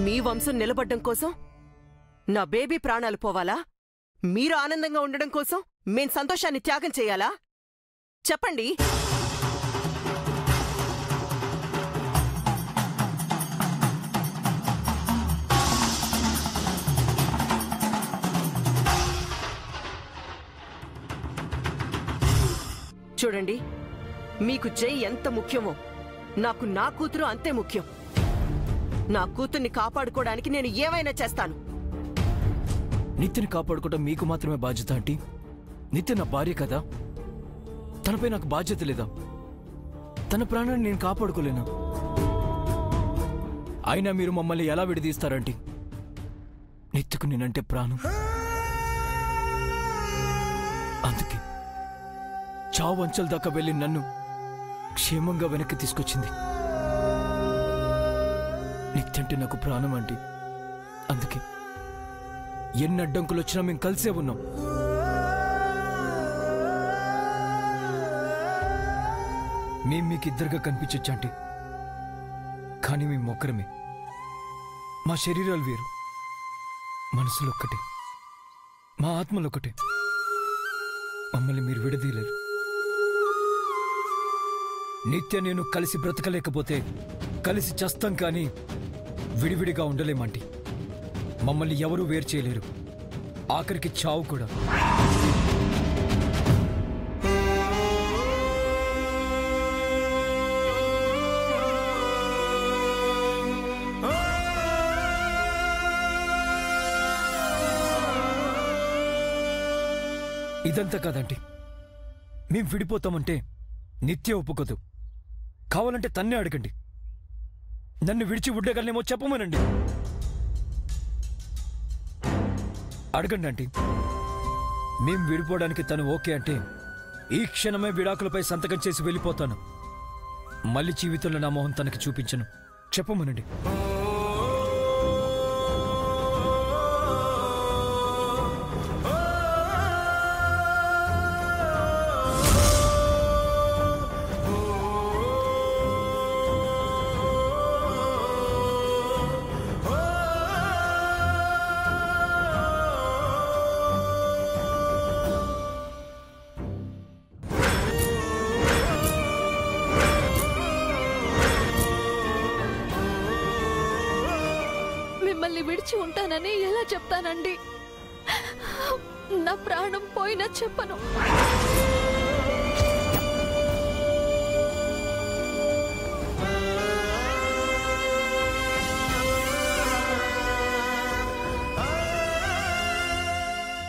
మీ వంశం నిలబడ్డం కోసం నా బేబీ ప్రాణాలు పోవాలా? మీరు ఆనందంగా ఉండడం కోసం మేం సంతోషాన్ని త్యాగం చేయాలా? చెప్పండి. చూడండి, మీకు జై ఎంత ముఖ్యమో నాకు నా కూతురు అంతే ముఖ్యం. నా కూతుర్ని కాపాడుకోవడానికి నేను ఏమైనా చేస్తాను. నిత్యని కాపాడుకోవడం మీకు మాత్రమే బాధ్యత ఆంటీ. నిత్య నా భార్య కదా, తనపై నాకు బాధ్యత లేదా? తన ప్రాణాన్ని నేను కాపాడుకోలేనా? అయినా మీరు మమ్మల్ని ఎలా విడదీస్తారంటీ? నిత్యకు నేనంటే ప్రాణం. అందుకే చావు అంచెల దాకా వెళ్ళి నన్ను క్షేమంగా వెనక్కి తీసుకొచ్చింది. నిత్యంటే నాకు ప్రాణం ఆంటీ. అందుకే ఎన్ని అడ్డంకులు వచ్చినా మేము కలిసే ఉన్నాం. మేము మీకిద్దరుగా కనిపించొచ్చు ఆంటీ, కానీ మేము ఒక్కరమే. మా శరీరాలు వేరు, మనసులు ఒక్కటే, మా ఆత్మలు ఒక్కటే. మమ్మల్ని మీరు విడదీయలేరు. నిత్య నేను కలిసి బ్రతకలేకపోతే కలిసి చస్తాం, కానీ విడివిడిగా ఉండలేమంటీ. మమ్మల్ని ఎవరూ వేరు చేయలేరు, ఆఖరికి చావు కూడా. ఇదంతా కాదంటీ. మేం విడిపోతామంటే నిత్య ఒప్పుకోదు. కావాలంటే తన్నే అడగండి. నన్ను విడిచి ఉండగలనేమో చెప్పమనండి. అడగండి ఆంటీ. మేం విడిపోవడానికి తను ఓకే అంటే ఈ క్షణమే విడాకులపై సంతకం చేసి వెళ్ళిపోతాను. మళ్ళీ జీవితంలో నా మొహం తనకి చూపించను. చెప్పమనండి. మిమ్మల్ని విడిచి ఉంటానని ఎలా చెప్తానండి? నా ప్రాణం పోయినా చెప్పను.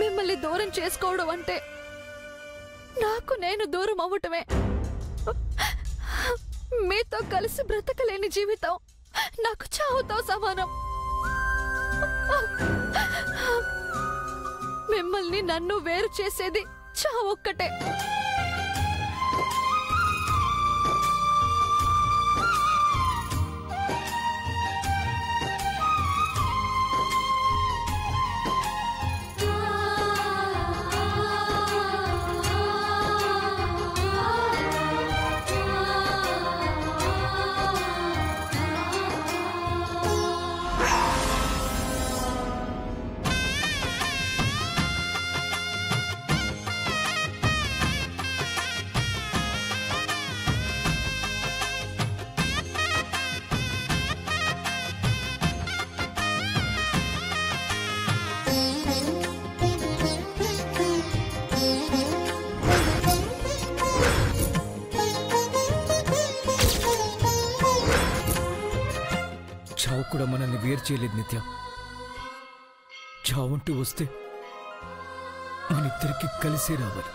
మిమ్మల్ని దూరం చేసుకోవడం అంటే నాకు నేను దూరం అవ్వటమే. మీతో కలిసి బ్రతకలేని జీవితం నాకు చావుతో సమానం. మిమ్మల్ని నన్ను వేరు చేసేది చావొక్కటే. చావు కూడా మనల్ని వేరు చేయలేదు నిత్య. చావంటూ వస్తే మనిద్దరికి కలిసే రావాలి.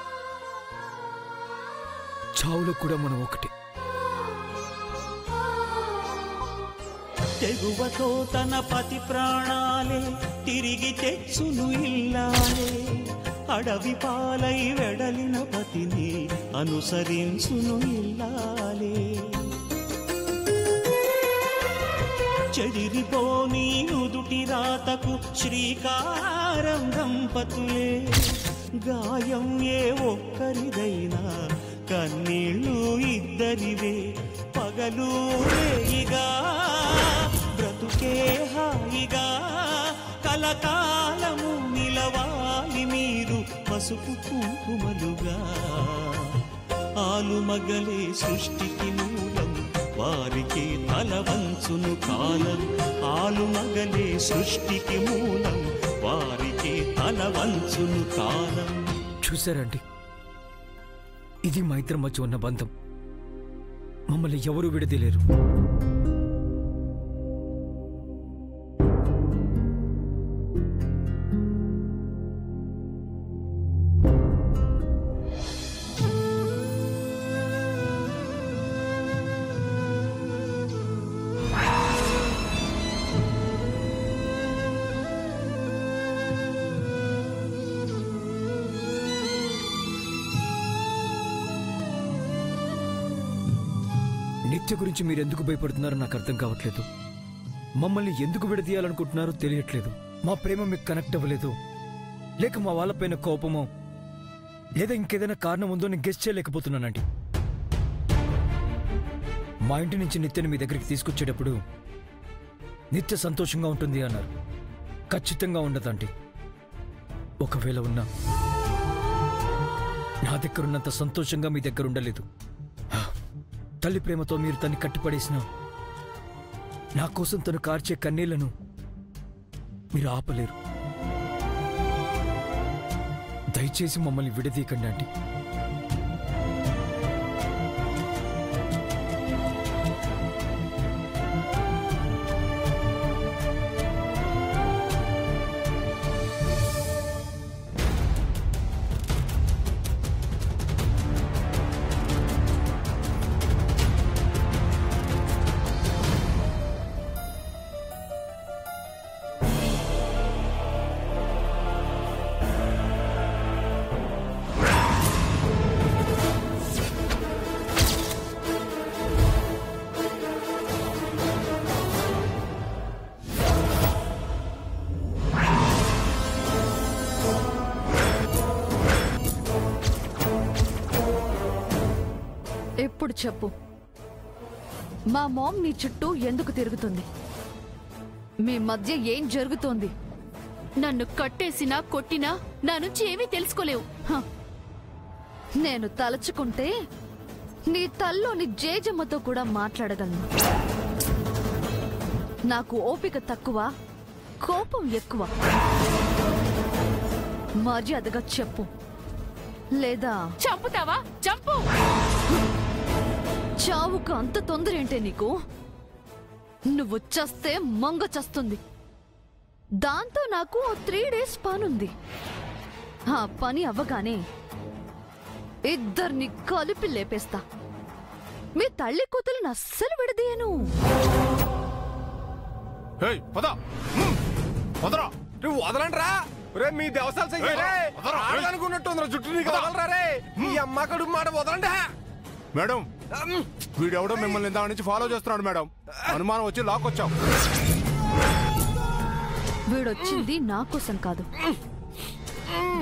చావులో కూడా మనం ఒకటే. తెగువతో తన పతి ప్రాణాలే తిరిగి తెచ్చును ఇల్లాలే. అడవి పాలై వెడలిన పతిని అనుసరించును ఇల్లాలే. చెదిరిపోని నుదుటి రాతకు శ్రీకారం దంపతులే. గాయం ఏ ఒక్కరిదైనా కన్నీళ్ళు ఇద్దరివే. పగలు రేయిగా బ్రతుకు బ్రతుకే హాయిగా కలకాలము నిలవాలి మీరు పసుపు కుంకుమలుగా. ఆలుమగలే సృష్టికి మూలం, వారికి తల వంచును కాలం. ఆలుమగలే సృష్టికి మూలం, వారికి తల వంచును కాలం. చూసారండి, ఇది మా ఇద్దరి మధ్య ఉన్న బంధం. మమ్మల్ని ఎవరూ విడదీయలేరు. నిత్య గురించి మీరెందుకు భయపడుతున్నారో నాకు అర్థం కావట్లేదు. మమ్మల్ని ఎందుకు విడదీయాలనుకుంటున్నారో తెలియట్లేదు. మా ప్రేమ మీకు కనెక్ట్ అవ్వలేదు, లేక మా వాళ్ళపైన కోపమో, లేదా ఇంకేదైనా కారణం ఉందో నేను గెస్ చేయలేకపోతున్నానండి. మా ఇంటి నుంచి నిత్యని మీ దగ్గరికి తీసుకొచ్చేటప్పుడు నిత్య సంతోషంగా ఉంటుంది అన్నారు. ఖచ్చితంగా ఉండదండి. ఒకవేళ ఉన్నా నా దగ్గరున్నంత సంతోషంగా మీ దగ్గర ఉండలేదు. తల్లి ప్రేమతో మీరు తన్ని కట్టిపడేసిన నా కోసం తను కార్చే కన్నీళ్లను మీరు ఆపలేరు. దయచేసి మమ్మల్ని విడదీయకండి ఆంటీ. ఇప్పుడు చెప్పు, మా మామ్ నీ చుట్టూ ఎందుకు తిరుగుతుంది? మీ మధ్య ఏం జరుగుతోంది? నన్ను కట్టేసినా కొట్టినా నా నుంచి ఏమీ తెలుసుకోలేవు. నేను తలుచుకుంటే నీ తల్లోని జేజమ్మతో కూడా మాట్లాడగలను. నాకు ఓపిక తక్కువ, కోపం ఎక్కువ. మర్యాదగా చెప్పు, లేదా చంపుతావా? చంపు. చావుకు అంత తొందర ఏంటే నీకు? నువ్వు చస్తే మంగ చస్తుంది. దాంతో నాకు 3 days పనుంది. ఆ పని అవ్వగానే ఇద్దరిని కలిపి లేపేస్తా. మీ తల్లి కూతురు అస్సలు విడదీయను. నువ్వు వదలండ్రా రే, మీ దేవస్థానం అనుకున్నట్టు చుట్టూ నీకు వదలరా రే. మీ అమ్మ కడుపు మాట వదలండి. మేడం, వీడెవడో మిమ్మల్ని దాని నుంచి ఫాలో చేస్తున్నాడు మేడం. అనుమానం వచ్చి లాక్కొచ్చాం. వీడొచ్చింది నా కోసం కాదు,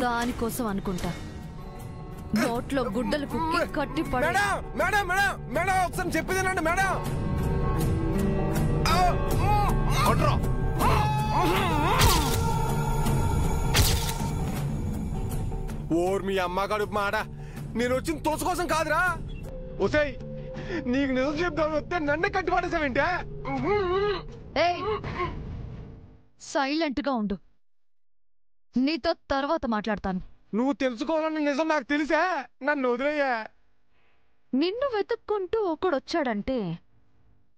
దానికోసం అనుకుంటా. నోట్లో గుడ్డలు కుక్కి కట్టి పడ. మేడం మేడం మేడం ఒకసారి చెప్పేదేనండి మేడం. ఓర్ మీ అమ్మ కడుపు మాట. నేను వచ్చింది తోసు కోసం కాదురా. ఒసేయ్, నీకు నిజం చెప్తాను వస్తే నన్నే కట్టిపడేసావేంటే? సైలెంట్ గా ఉండు, నీతో తర్వాత మాట్లాడతాను. నువ్వు తెలుసుకోవాలన్న నిజం నాకు తెలిసా, నన్ను వదిలేయా. నిన్ను వెతుక్కుంటూ ఒకడొచ్చాడంటే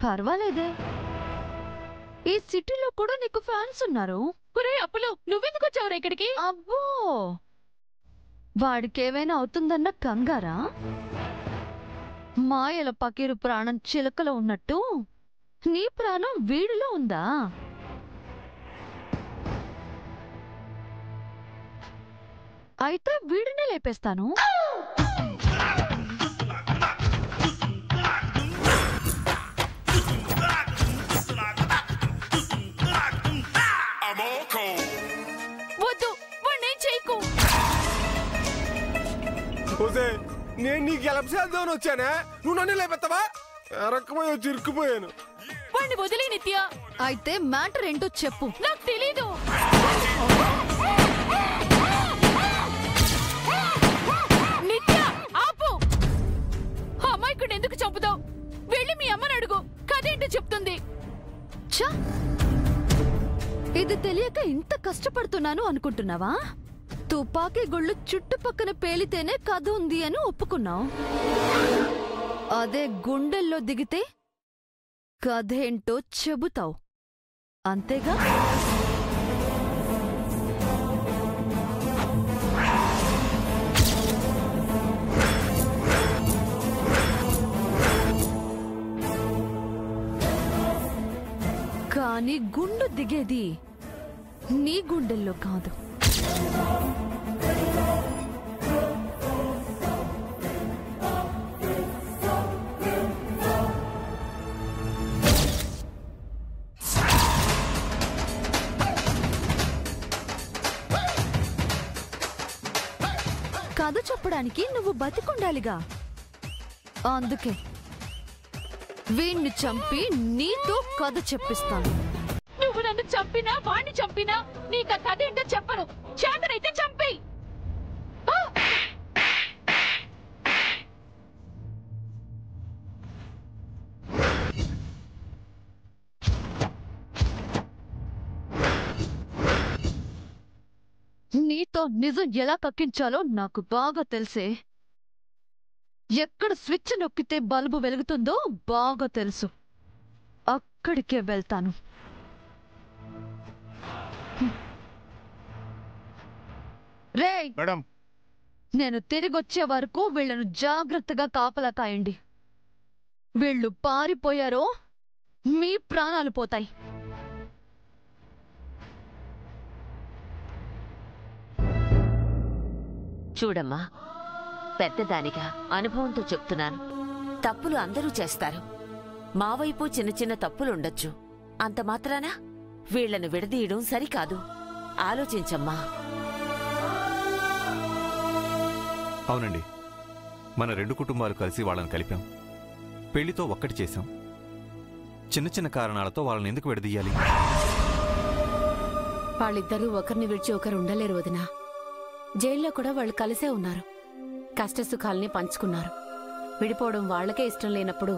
పర్వాలేదే. ఈ సిటీలో కూడా నీకు ఫ్యాన్స్ ఉన్నారు. అప్పులు నువ్వెందుకు వచ్చావురా ఇక్కడికి? అబ్బో, వాడికేమైనా అవుతుందన్న కంగారా? మాయల పకీరు ప్రాణం చిలకలో ఉన్నట్టు నీ ప్రాణం వీడిలో ఉందా? అయితే వీడినే లేపేస్తాను. వద్దు, వాణ్ణేం చేయకు. నేను నీకు ఎలపసేద్దామని వచ్చానే, నువ్వు నన్ను లేపెత్తావా? రకమై వచ్చి ఇరుక్కుపోయాను. వాణ్ణి వదిలే నిత్య. అయితే మ్యాటర్ ఏంటో చెప్పు. నాకు తెలీదు. నిత్య ఆపు. అమ్మాయికుడు ఎందుకు చంపుతావు? వెళ్ళి మీ అమ్మని అడుగు, కదేంటో చెప్తుంది. ఛ! ఇది తెలియక ఇంత కష్టపడుతున్నాను అనుకుంటున్నావా? తుపాకీ గుళ్ళు చుట్టుపక్కన పేలితేనే కథ ఉంది అని ఒప్పుకున్నావు. అదే గుండెల్లో దిగితే కథేంటో చెబుతావు, అంతేగా? కానీ గుండు దిగేది నీ గుండెల్లో కాదు. కథ చెప్పడానికి నువ్వు బతికుండాలిగా. అందుకే వీణ్ణి చంపి నీతో కథ చెప్పిస్తాను. నువ్వు నన్ను చంపినా వాణ్ణి చంపినా నీకు ఆ కథ ఏంటో చెప్పను. చేతనైతే చంపి. నీతో నిజం ఎలా కక్కించాలో నాకు బాగా తెలుసే. ఎక్కడ స్విచ్ నొక్కితే బల్బు వెలుగుతుందో బాగా తెలుసు. అక్కడికే వెళ్తాను. రేయ్, మేడం, నేను తిరిగొచ్చే వరకు వీళ్ళను జాగ్రత్తగా కాపలా కాయండి. వీళ్ళు పారిపోయారో మీ ప్రాణాలు పోతాయి. చూడమ్మా, పెద్దదానిగా అనుభవంతో చెప్తున్నాను. తప్పులు అందరూ చేస్తారు. మా వైపు చిన్న చిన్న తప్పులుండొచ్చు. అంత మాత్రాన వీళ్లను విడదీయడం సరికాదు. ఆలోచించమ్మా. అవునండి, మన 2 కుటుంబాలు కలిసి వాళ్ళని కలిపాం. పెళ్లితో ఒక్కటి చేశాం. చిన్న చిన్న కారణాలతో వాళ్ళని ఎందుకు విడదీయాలి? వాళ్ళిద్దరూ ఒకరిని విడిచి ఒకరు ఉండలేరు వదినా. జైల్లో కూడా వాళ్ళు కలిసే ఉన్నారు. కష్టసుఖాల్ని పంచుకున్నారు. విడిపోవడం వాళ్లకే ఇష్టం లేనప్పుడు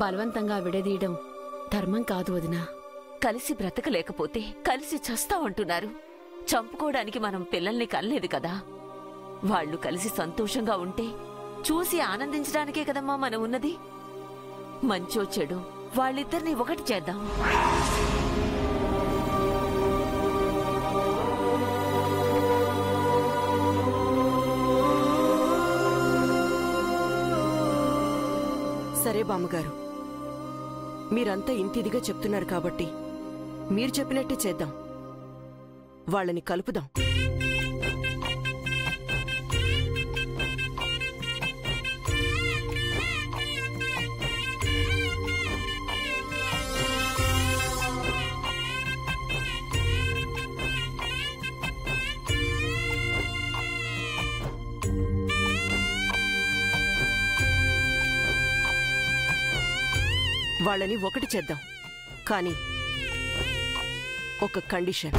బలవంతంగా విడదీయడం ధర్మం కాదు వదినా. కలిసి బ్రతకలేకపోతే కలిసి చస్తామంటున్నారు. చంపుకోవడానికి మనం పిల్లల్ని కనలేదు కదా. వాళ్ళు కలిసి సంతోషంగా ఉంటే చూసి ఆనందించడానికే కదమ్మా మనం ఉన్నది. మంచో చెడు వాళ్ళిద్దరినీ ఒకటి చేద్దాం. సరే బామ్మగారు, మీరంతా ఇంతిదిగా చెప్తున్నారు కాబట్టి మీరు చెప్పినట్టే చేద్దాం. వాళ్ళని కలుపుదాం. వాళ్ళని ఒకటి చేద్దాం. కానీ ఒక కండిషన్.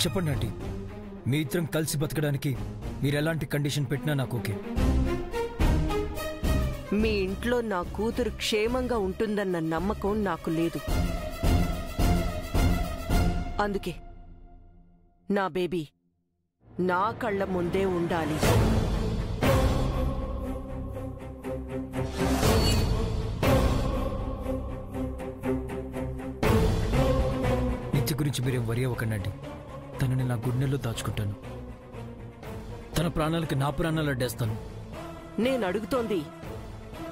చెప్పండి ఆంటీ, మీ ఇద్దరం కలిసి బతకడానికి మీరు ఎలాంటి కండిషన్ పెట్టినా నాకు ఓకే. మీ ఇంట్లో నా కూతురు క్షేమంగా ఉంటుందన్న నమ్మకం నాకు లేదు. అందుకే నా బేబీ నా కళ్ళ ముందే ఉండాలి. నిత్య గురించి మీరేం వరి అవ్వకండి. తనని నా గుండెల్లో దాచుకుంటాను. తన ప్రాణాలకి నా ప్రాణాలు అడ్డేస్తాను. నేను అడుగుతోంది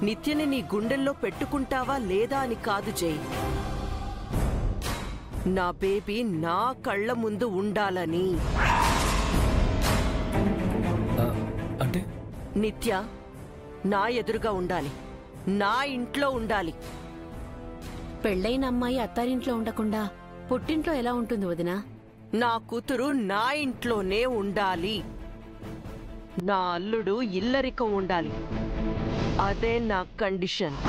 నిత్యని నీ గుండెల్లో పెట్టుకుంటావా లేదా అని కాదు జై. నా బేబీ నా కళ్ళ ముందు ఉండాలని. అంటే నిత్య నా ఎదురుగా ఉండాలి, నా ఇంట్లో ఉండాలి. పెళ్ళైన అమ్మాయి అత్తారింట్లో ఉండకుండా పుట్టింట్లో ఎలా ఉంటుంది వదినా? నా కూతురు నా ఇంట్లోనే ఉండాలి. నా అల్లుడు ఇల్లరికం ఉండాలి. అదే నా కండిషన్.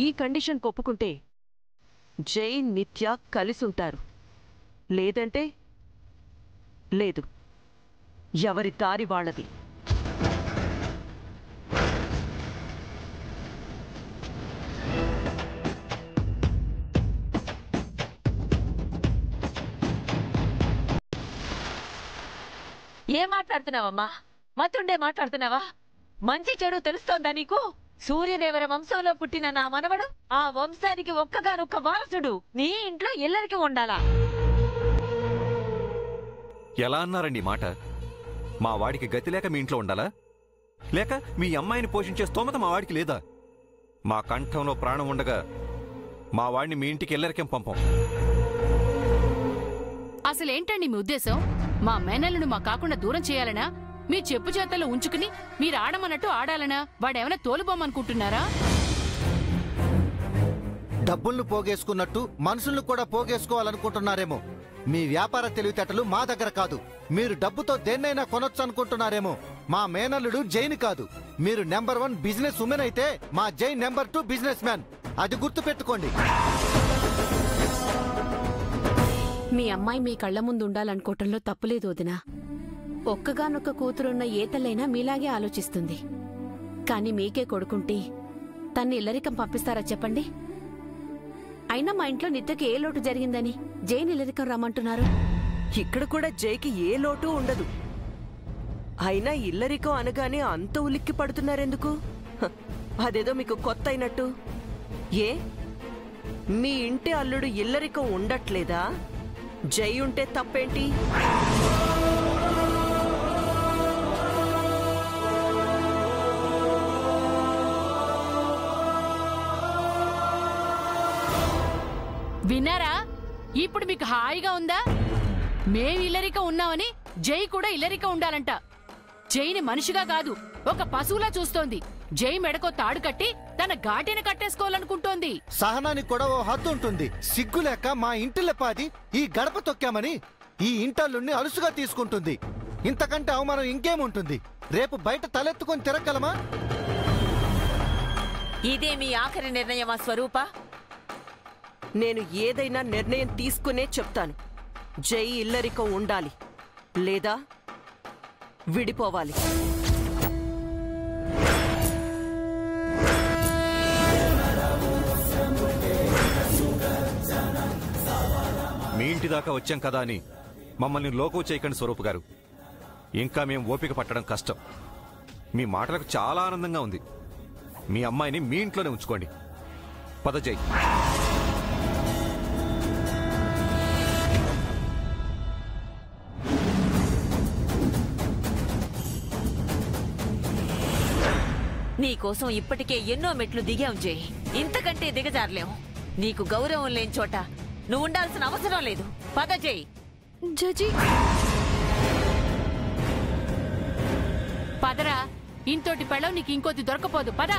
ఈ కండిషన్ ఒప్పుకుంటే జై నిత్య కలిసుంటారు. లేదంటే లేదు. ఎవరి దారి వాళ్ళది. ఏం మాట్లాడుతున్నావమ్మా? మతుండే మాట్లాడుతున్నావా? మంచి చెడు తెలుస్తోందా నీకు? సూర్యదేవర వంశంలో పుట్టిన నా మనవడు ఆ వంశానికి ఒక్కగానొక్క వారసుడు నీ ఇంట్లో ఎల్లరికి ఉండాలా? ఎలా అన్నారండి మాట? మా వాడికి గతి లేక మీ ఇంట్లో ఉండాలా? లేక మీ అమ్మాయిని పోషించే స్తోమత మా వాడికి లేదా? మా కంఠంలో ప్రాణం ఉండగా మా వాడిని మీ ఇంటికి ఎల్లరికేం పంపం. అసలేంటండి మీ ఉద్దేశం? మా మేనల్లును మా కాకుండా దూరం చేయాలనా? మీ చెప్పు చేతల్లో ఉంచుకుని మీరు ఆడమన్నట్టు ఆడాలనా? వాడేమైనా తోలుబొమ్మనుకుంటున్నారా? డబ్బుల్ని పోగేసుకున్నట్టు మనుషుల్ని కూడా పోగేసుకోవాలనుకుంటున్నారేమో. మీ వ్యాపార తెలివితేటలు మా దగ్గర కాదు. మీరు డబ్బుతో దేన్నైనా కొనొచ్చు అనుకుంటున్నారేమో. మా మేనల్లుడు జైన్ కాదు. మీరు నెంబర్ 1 బిజినెస్ ఉమెన్ అయితే మా జైన్ నెంబర్ 2 బిజినెస్ మ్యాన్. అది గుర్తు పెట్టుకోండి. మీ అమ్మాయి మీ కళ్ల ముందు ఉండాలనుకోవటంలో తప్పులేదు వదినా. ఒక్కగానొక్క కూతురున్న ఏ తల్లైనా మీలాగే ఆలోచిస్తుంది. కాని మీకే కొడుకుంటే తన్ని ఇల్లరికం పంపిస్తారా చెప్పండి? అయినా మా ఇంట్లో నిత్యకి ఏ లోటు జరిగిందని జైన్ ఇల్లరికం రమ్మంటున్నారు? ఇక్కడ కూడా జైకి ఏ లోటు ఉండదు. అయినా ఇల్లరికం అనగానే అంత ఉలిక్కి పడుతున్నారెందుకు? అదేదో మీకు కొత్త అయినట్టు. ఏ మీ ఇంటి అల్లుడు ఇల్లరికం ఉండట్లేదా? జై ఉంటే తప్పేంటి? విన్నారా? ఇప్పుడు మీకు హాయిగా ఉందా? మేం ఇల్లరిక ఉన్నామని జై కూడా ఇల్లరిక ఉండాలంట. జైని మనిషిగా కాదు ఒక పశువులా చూస్తోంది. జై మెడకో తాడు కట్టి తన ఘాటిని కట్టేసుకోవాలనుకుంటోంది. సహనానికి కూడా ఓ హద్దు ఉంటుంది. సిగ్గులేక మా ఇంటిల్లపాది ఈ గడప తొక్కామని ఈ ఇంటల్లుని అలుసుగా తీసుకుంటుంది. ఇంతకంటే అవమానం ఇంకేముంటుంది? రేపు బయట తలెత్తుకొని తిరగలమా? ఇదే మీ ఆఖరి నిర్ణయమా స్వరూప? నేను ఏదైనా నిర్ణయం తీసుకునే చెప్తాను. జై ఇల్లరికం ఉండాలి, లేదా విడిపోవాలి. మీ ఇంటి దాకా వచ్చాం కదా అని మమ్మల్ని లోకం చేయకండి స్వరూప్ గారు. ఇంకా మేం ఓపిక పట్టడం కష్టం. మీ మాటలకు చాలా ఆనందంగా ఉంది. మీ అమ్మాయిని మీ ఇంట్లోనే ఉంచుకోండి. పద జై. నీకోసం ఇప్పటికే ఎన్నో మెట్లు దిగాం జై. ఇంతకంటే దిగజారలేం. నీకు గౌరవం లేని చోట నువ్వు ఉండాల్సిన అవసరం లేదు. పద జై. జజీ పదరా, ఇంతోటి పెళ్ళం నీకు ఇంకోటి దొరకపోదు. పద.